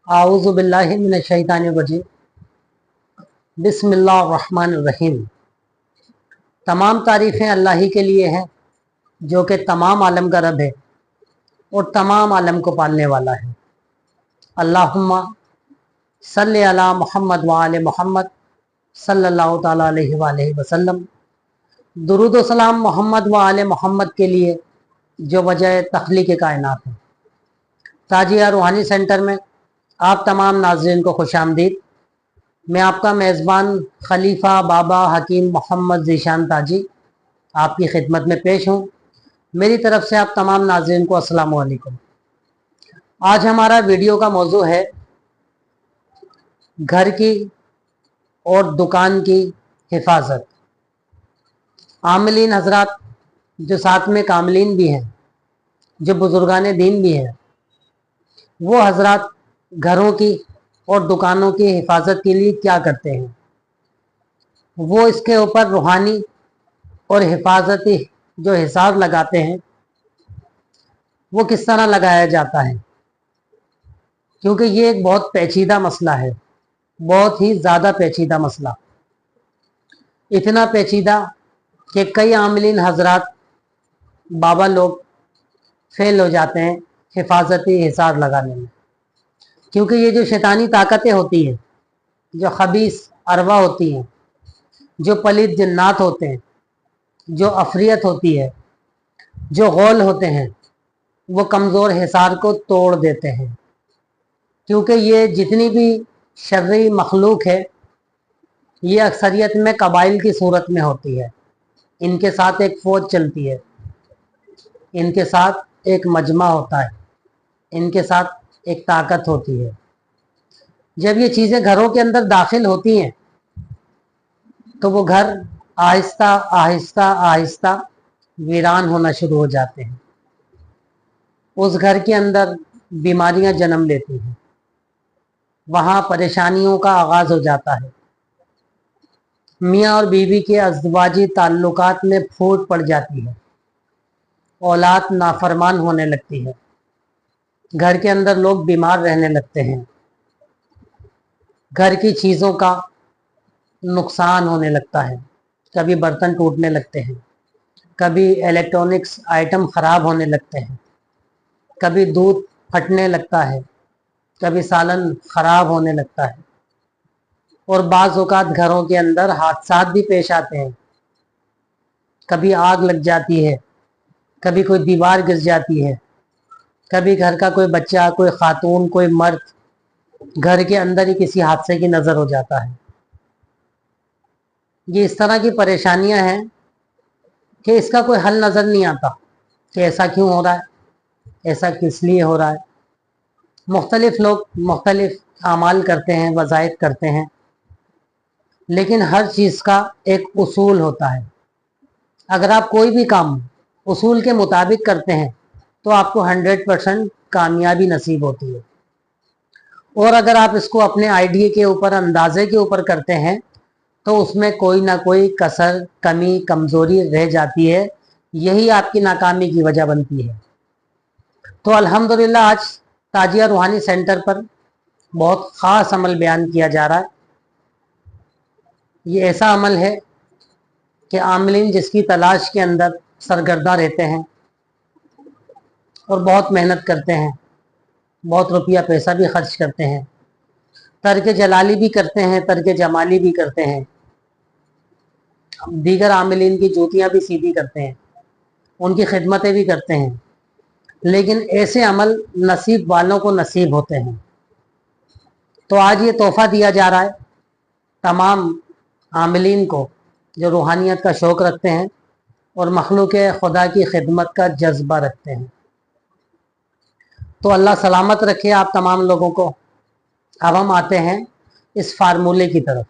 आऊज़ु बिल्लाहि मिनश शैतानिर रजीम। बिस्मिल्लाहिर्रहमानिर रहीम। तमाम तारीफ़ें अल्लाह ही के लिए हैं जो कि तमाम आलम का रब है और तमाम आलम को पालने वाला है। अल्लाहुम्मा सल्ली अला मुहम्मद व आले मुहम्मद सल्लल्लाहु तआला अलैहि वसल्लम। दुरूद व सलाम मोहम्मद व आले मोहम्मद के लिए जो वजह तख्लीक़ कायनात है। ताजिया रूहानी सेंटर में आप तमाम नाज़रीन को खुशामदीद। मैं आपका मेज़बान खलीफा बाबा हकीम मोहम्मद ज़ीशान ताजी आपकी खिदमत में पेश हूँ। मेरी तरफ से आप तमाम नाज़रीन को अस्सलाम वालेकुम। आज हमारा वीडियो का मौजू है घर की और दुकान की हिफाजत। आमिलीन हजरात जो साथ में कामिलीन भी हैं, जो बुजुर्गान दीन भी हैं, वो हजरात घरों की और दुकानों की हिफाजत के लिए क्या करते हैं, वो इसके ऊपर रूहानी और हिफाजती जो हिसाब लगाते हैं वो किस तरह लगाया जाता है, क्योंकि ये एक बहुत पेचीदा मसला है, बहुत ही ज़्यादा पेचीदा मसला। इतना पेचीदा कि कई आमिलीन हजरात बाबा लोग फेल हो जाते हैं हिफाजती हिसाब लगाने में, क्योंकि ये जो शैतानी ताकतें होती हैं, जो खबीस अरवा होती हैं, जो पलीद जिन्नात होते हैं, जो अफरियत होती है, जो गौल होते हैं, वो कमज़ोर हिसार को तोड़ देते हैं। क्योंकि ये जितनी भी शर्री मखलूक है ये अक्सरियत में कबाइल की सूरत में होती है। इनके साथ एक फ़ौज चलती है, इनके साथ एक मजमा होता है, इनके साथ एक ताकत होती है। जब ये चीज़ें घरों के अंदर दाखिल होती हैं तो वो घर आहिस्ता आहिस्ता आहिस्ता वीरान होना शुरू हो जाते हैं। उस घर के अंदर बीमारियां जन्म लेती हैं, वहाँ परेशानियों का आगाज़ हो जाता है। मियाँ और बीवी के अज़वाजी ताल्लुकात में फूट पड़ जाती है, औलाद नाफरमान होने लगती है, घर के अंदर लोग बीमार रहने लगते हैं, घर की चीज़ों का नुकसान होने लगता है। कभी बर्तन टूटने लगते हैं, कभी इलेक्ट्रॉनिक्स आइटम ख़राब होने लगते हैं, कभी दूध फटने लगता है, कभी सालन ख़राब होने लगता है, और बाज़ औक़ात घरों के अंदर हादसात भी पेश आते हैं। कभी आग लग जाती है, कभी कोई दीवार गिर जाती है, कभी घर का कोई बच्चा, कोई खातून, कोई मर्द घर के अंदर ही किसी हादसे की नज़र हो जाता है। ये इस तरह की परेशानियां हैं कि इसका कोई हल नज़र नहीं आता कि ऐसा क्यों हो रहा है, ऐसा किस लिए हो रहा है। मुख्तलिफ लोग मुख्तलिफ आमाल करते हैं, वज़ाइफ करते हैं, लेकिन हर चीज़ का एक उसूल होता है। अगर आप कोई भी काम उसूल के मुताबिक करते हैं तो आपको 100% कामयाबी नसीब होती है, और अगर आप इसको अपने आइडिया के ऊपर, अंदाजे के ऊपर करते हैं तो उसमें कोई ना कोई कसर, कमी, कमज़ोरी रह जाती है। यही आपकी नाकामी की वजह बनती है। तो अल्हम्दुलिल्लाह आज ताजिया रूहानी सेंटर पर बहुत ख़ास अमल बयान किया जा रहा है। ये ऐसा अमल है कि आमिलीन जिसकी तलाश के अंदर सरगर्दा रहते हैं और बहुत मेहनत करते हैं, बहुत रुपया पैसा भी खर्च करते हैं, तर्क जलाली भी करते हैं, तर्क जमाली भी करते हैं, दीगर आमिलीन की जूतियाँ भी सीधी करते हैं, उनकी खिदमतें भी करते हैं, लेकिन ऐसे अमल नसीब वालों को नसीब होते हैं। तो आज ये तोहफ़ा दिया जा रहा है तमाम आमिलीन को जो रूहानियत का शौक़ रखते हैं और मखलूक खुदा की खिदमत का जज्बा रखते हैं। तो अल्लाह सलामत रखे आप तमाम लोगों को। अब हम आते हैं इस फार्मूले की तरफ,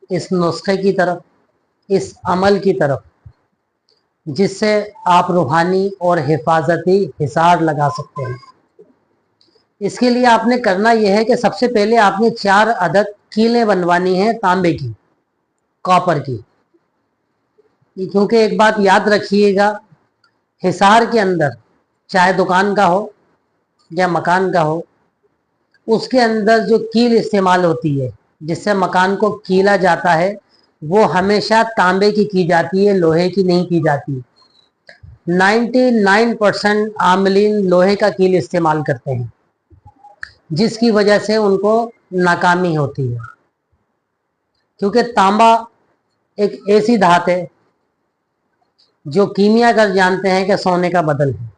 इस नुस्खे की तरफ, इस अमल की तरफ, जिससे आप रूहानी और हिफाजती हिसार लगा सकते हैं। इसके लिए आपने करना यह है कि सबसे पहले आपने 4 अदद कीलें बनवानी है तांबे की, कॉपर की। क्योंकि एक बात याद रखिएगा, हिसार के अंदर चाहे दुकान का हो या मकान का हो, उसके अंदर जो कील इस्तेमाल होती है जिससे मकान को कीला जाता है वो हमेशा तांबे की जाती है, लोहे की नहीं की जाती। 99% आमलीन लोहे का कील इस्तेमाल करते हैं, जिसकी वजह से उनको नाकामी होती है। क्योंकि तांबा एक ऐसी धात है जो कीमियागर जानते हैं कि सोने का बदल है।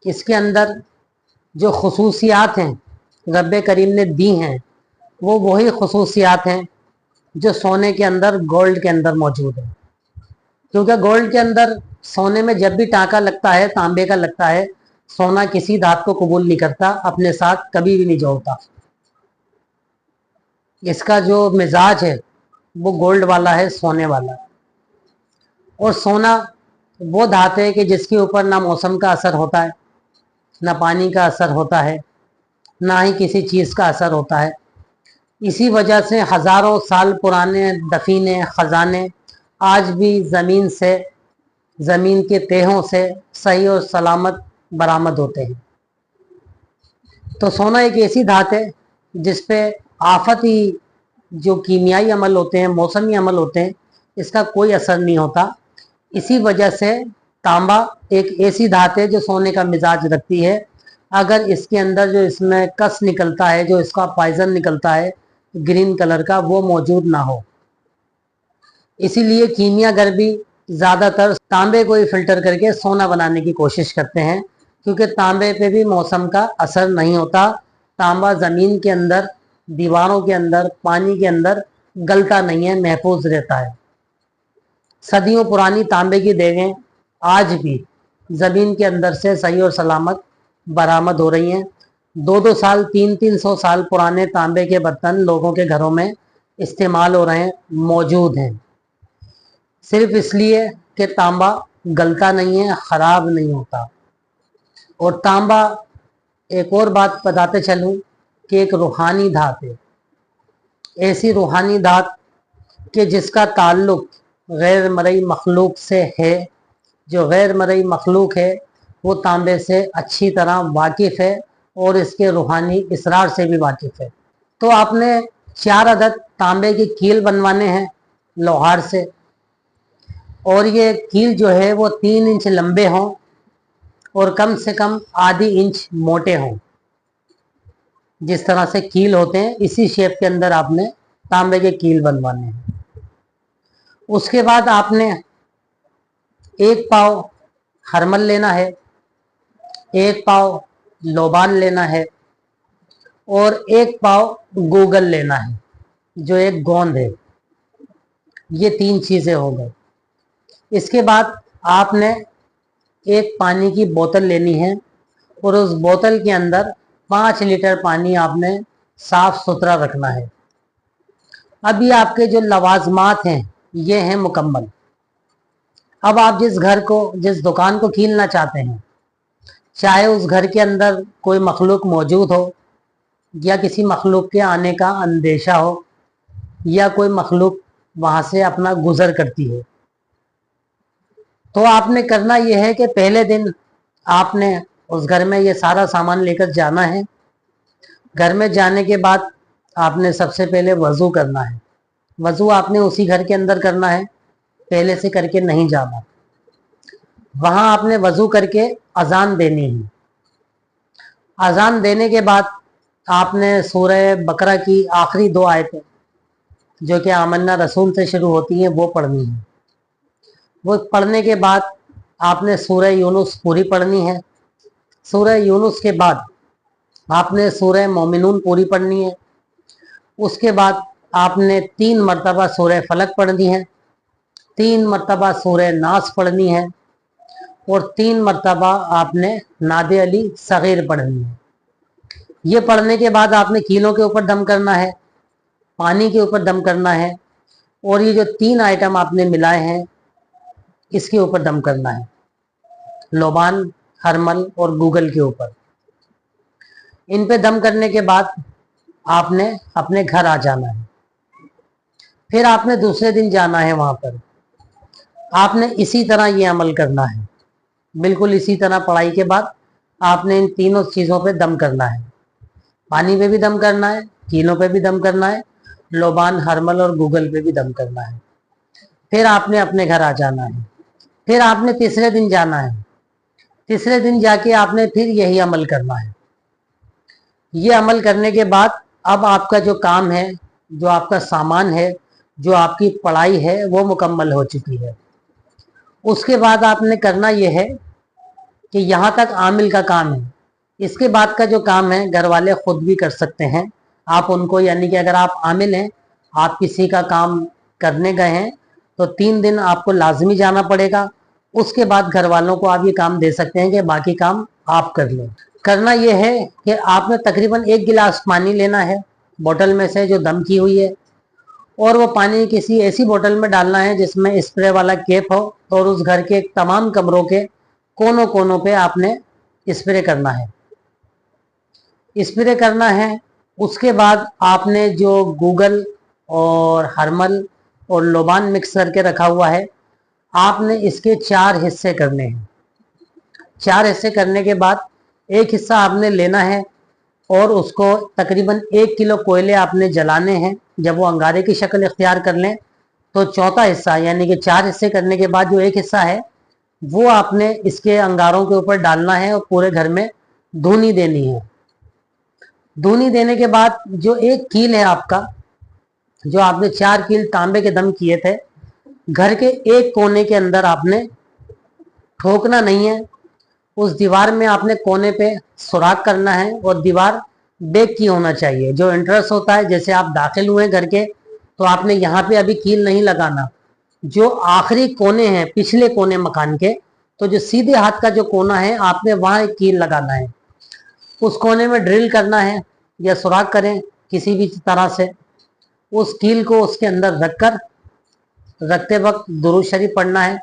इसके अंदर जो खसूसियात हैं रब्बे करीम ने दी हैं वो वही खसूसियात हैं जो सोने के अंदर, गोल्ड के अंदर मौजूद है। क्योंकि गोल्ड के अंदर सोने में जब भी टांका लगता है तांबे का लगता है, सोना किसी धात को कबूल नहीं करता, अपने साथ कभी भी नहीं जोड़ता। इसका जो मिजाज है वो गोल्ड वाला है, सोने वाला। और सोना वो धात है कि जिसके ऊपर ना मौसम का असर होता है, ना पानी का असर होता है, ना ही किसी चीज़ का असर होता है। इसी वजह से हज़ारों साल पुराने दफीने, ख़जाने आज भी ज़मीन के तहों से सही और सलामत बरामद होते हैं। तो सोना एक ऐसी धात है जिस पे आफती जो कीमियाई अमल होते हैं, मौसमी अमल होते हैं, इसका कोई असर नहीं होता। इसी वजह से तांबा एक ऐसी धात है जो सोने का मिजाज रखती है। अगर इसके अंदर जो इसमें कस निकलता है, जो इसका पॉइजन निकलता है ग्रीन कलर का, वो मौजूद ना हो। इसीलिए कीमियागर भी ज़्यादातर तांबे को ही फिल्टर करके सोना बनाने की कोशिश करते हैं, क्योंकि तांबे पे भी मौसम का असर नहीं होता। तांबा ज़मीन के अंदर, दीवारों के अंदर, पानी के अंदर गलता नहीं है, महफूज रहता है। सदियों पुरानी तांबे की देगें आज भी ज़मीन के अंदर से सही और सलामत बरामद हो रही हैं। 2-2 साल, 300-300 साल पुराने तांबे के बर्तन लोगों के घरों में इस्तेमाल हो रहे हैं, मौजूद हैं, सिर्फ इसलिए कि तांबा गलता नहीं है, ख़राब नहीं होता। और तांबा, एक और बात बताते चलूँ कि एक रूहानी धात है, ऐसी रूहानी धात कि जिसका ताल्लुक़ गैर मरई मखलूक से है। जो गैर मरई मखलूक है वो तांबे से अच्छी तरह वाकिफ़ है और इसके रूहानी इसरार से भी वाकिफ़ है। तो आपने 4 अदद तांबे की कील बनवाने हैं लोहार से, और ये कील जो है वो 3 इंच लंबे हों और कम से कम आधी इंच मोटे हों। जिस तरह से कील होते हैं इसी शेप के अंदर आपने तांबे के कील बनवाने हैं। उसके बाद आपने 1 पाव हरमल लेना है, 1 पाव लोबान लेना है और 1 पाव गूगल लेना है, जो एक गोंद है। ये 3 चीज़ें हो गई। इसके बाद आपने एक पानी की बोतल लेनी है और उस बोतल के अंदर 5 लीटर पानी आपने साफ सुथरा रखना है। अब ये आपके जो लवाजमात हैं ये हैं मुकम्मल। अब आप जिस दुकान को कीलना चाहते हैं, चाहे उस घर के अंदर कोई मखलूक मौजूद हो या किसी मखलूक के आने का अंदेशा हो या कोई मखलूक वहाँ से अपना गुजर करती है, तो आपने करना यह है कि पहले दिन आपने उस घर में ये सारा सामान लेकर जाना है। घर में जाने के बाद आपने सबसे पहले वज़ू करना है। वज़ू आपने उसी घर के अंदर करना है, पहले से करके नहीं जाना। वहाँ आपने वज़ू करके अजान देनी है। अजान देने के बाद आपने सूरह बकरा की आखिरी 2 आयतें जो कि आमन्ना रसूल से शुरू होती हैं वो पढ़नी है। वो पढ़ने के बाद आपने सूरह यूनुस पूरी पढ़नी है। सूरह यूनुस के बाद आपने सूरह मोमिनून पूरी पढ़नी है। उसके बाद आपने 3 मरतबा सूरह फलक पढ़नी है, 3 मरतबा सूरह नास पढ़नी है और 3 मरतबा आपने नादे अली सगीर पढ़नी है। ये पढ़ने के बाद आपने कीलों के ऊपर दम करना है, पानी के ऊपर दम करना है और ये जो 3 आइटम आपने मिलाए हैं इसके ऊपर दम करना है, लोबान, हरमल और गूगल के ऊपर। इन पे दम करने के बाद आपने अपने घर आ जाना है। फिर आपने दूसरे दिन जाना है वहाँ पर। आपने इसी तरह ये अमल करना है, बिल्कुल इसी तरह पढ़ाई के बाद आपने इन तीनों चीज़ों पे दम करना है। पानी पे भी दम करना है, कीलों पे भी दम करना है, लोबान, हरमल और गूगल पे भी दम करना है। फिर आपने अपने घर आ जाना है। फिर आपने तीसरे दिन जाना है। तीसरे दिन जाके आपने फिर यही अमल करना है। ये अमल करने के बाद अब आपका जो काम है, जो आपका सामान है, जो आपकी पढ़ाई है, वो मुकम्मल हो चुकी है। उसके बाद आपने करना यह है कि यहाँ तक आमिल का काम है। इसके बाद का जो काम है घर वाले खुद भी कर सकते हैं। आप उनको, यानी कि अगर आप आमिल हैं, आप किसी का काम करने गए हैं तो 3 दिन आपको लाजमी जाना पड़ेगा। उसके बाद घर वालों को आप ये काम दे सकते हैं कि बाकी काम आप कर लें। करना यह है कि आपने तकरीबन 1 गिलास पानी लेना है बोतल में से जो दम की हुई है, और वो पानी किसी ऐसी बोतल में डालना है जिसमें स्प्रे वाला कैप हो, और उस घर के तमाम कमरों के कोनों कोनों पे आपने स्प्रे करना है। स्प्रे करना है। उसके बाद आपने जो गूगल और हरमल और लोबान मिक्स करके रखा हुआ है, आपने इसके 4 हिस्से करने हैं। 4 हिस्से करने के बाद एक हिस्सा आपने लेना है और उसको तकरीबन 1 किलो कोयले आपने जलाने हैं। जब वो अंगारे की शक्ल इख्तियार कर लें तो चौथा हिस्सा, यानी कि 4 हिस्से करने के बाद जो एक हिस्सा है वो आपने इसके अंगारों के ऊपर डालना है और पूरे घर में धूनी देनी है। धूनी देने के बाद जो एक कील है आपका, जो आपने 4 कील तांबे के दम किए थे, घर के एक कोने के अंदर आपने ठोकना नहीं है। उस दीवार में आपने कोने पे सुराख करना है और दीवार बेक की होना चाहिए। जो इंटरेस्ट होता है, जैसे आप दाखिल हुए घर के तो आपने यहाँ पे अभी कील नहीं लगाना। जो आखिरी कोने हैं, पिछले कोने मकान के, तो जो सीधे हाथ का जो कोना है आपने वहाँ एक कील लगाना है। उस कोने में ड्रिल करना है या सुराख करें किसी भी तरह से। उस कील को उसके अंदर रखकर, रखते वक्त दुरूद शरीफ पढ़ना है।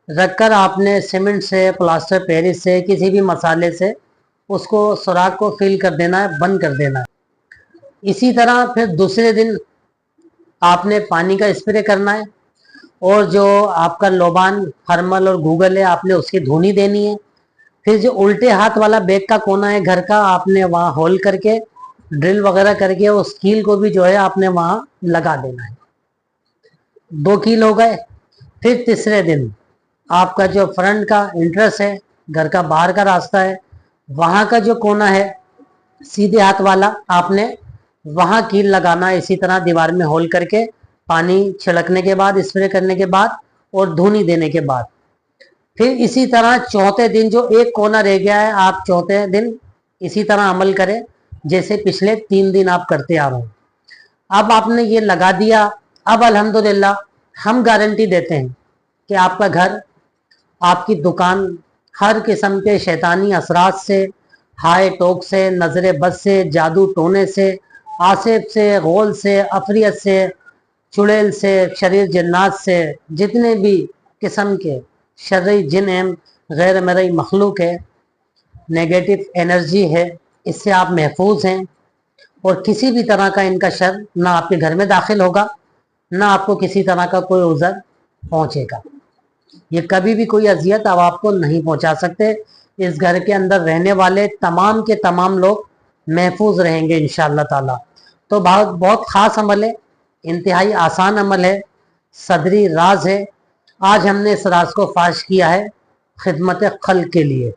रखकर आपने सीमेंट से, प्लास्टर पेरिस से, किसी भी मसाले से उसको सुराख को फिल कर देना है, बंद कर देना है। इसी तरह फिर दूसरे दिन आपने पानी का स्प्रे करना है और जो आपका लोबान, हरमल और गूगल है आपने उसकी धुनी देनी है। फिर जो उल्टे हाथ वाला बैग का कोना है घर का, आपने वहाँ होल करके ड्रिल वगैरह करके उस कील को भी जो है आपने वहाँ लगा देना है। 2 कील हो गए। फिर तीसरे दिन आपका जो फ्रंट का इंटरेस्ट है, घर का बाहर का रास्ता है, वहाँ का जो कोना है सीधे हाथ वाला, आपने वहाँ कील लगाना है। इसी तरह दीवार में होल करके पानी छिड़कने के बाद, स्प्रे करने के बाद और धुनी देने के बाद। फिर इसी तरह चौथे दिन जो एक कोना रह गया है, आप चौथे दिन इसी तरह अमल करें जैसे पिछले 3 दिन आप करते आ रहे हो। अब आपने ये लगा दिया। अब अल्हम्दुलिल्लाह हम गारंटी देते हैं कि आपका घर, आपकी दुकान हर किस्म के शैतानी असरात से, हाय टोक से, नजर बद से, जादू टोने से, आसिफ से, गोल से, अफरियत से, चुड़ैल से, शरीर जन्नात से, जितने भी किस्म के शर्री जिन एम गैर मरई मखलूक है, नेगेटिव एनर्जी है, इससे आप महफूज हैं। और किसी भी तरह का इनका शर ना आपके घर में दाखिल होगा, ना आपको किसी तरह का कोई उज़र पहुंचेगा। ये कभी भी कोई अजियत अब आपको नहीं पहुंचा सकते। इस घर के अंदर रहने वाले तमाम के तमाम लोग महफूज रहेंगे इंशाअल्लाह ताला। तो बहुत ख़ास अमल है, इंतहाई आसान अमल है, सदरी राज है। आज हमने इस राज को फाश किया है खिदमत खल्क के लिए।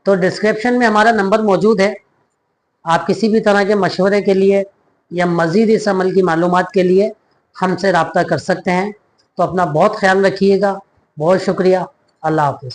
तो डिस्क्रिप्शन में हमारा नंबर मौजूद है। आप किसी भी तरह के मशवरे के लिए या मज़ीद इस अमल की मालूमात के लिए हमसे रब्ता कर सकते हैं। तो अपना बहुत ख्याल रखिएगा। बहुत शुक्रिया। अल्लाह हाफ़िज़।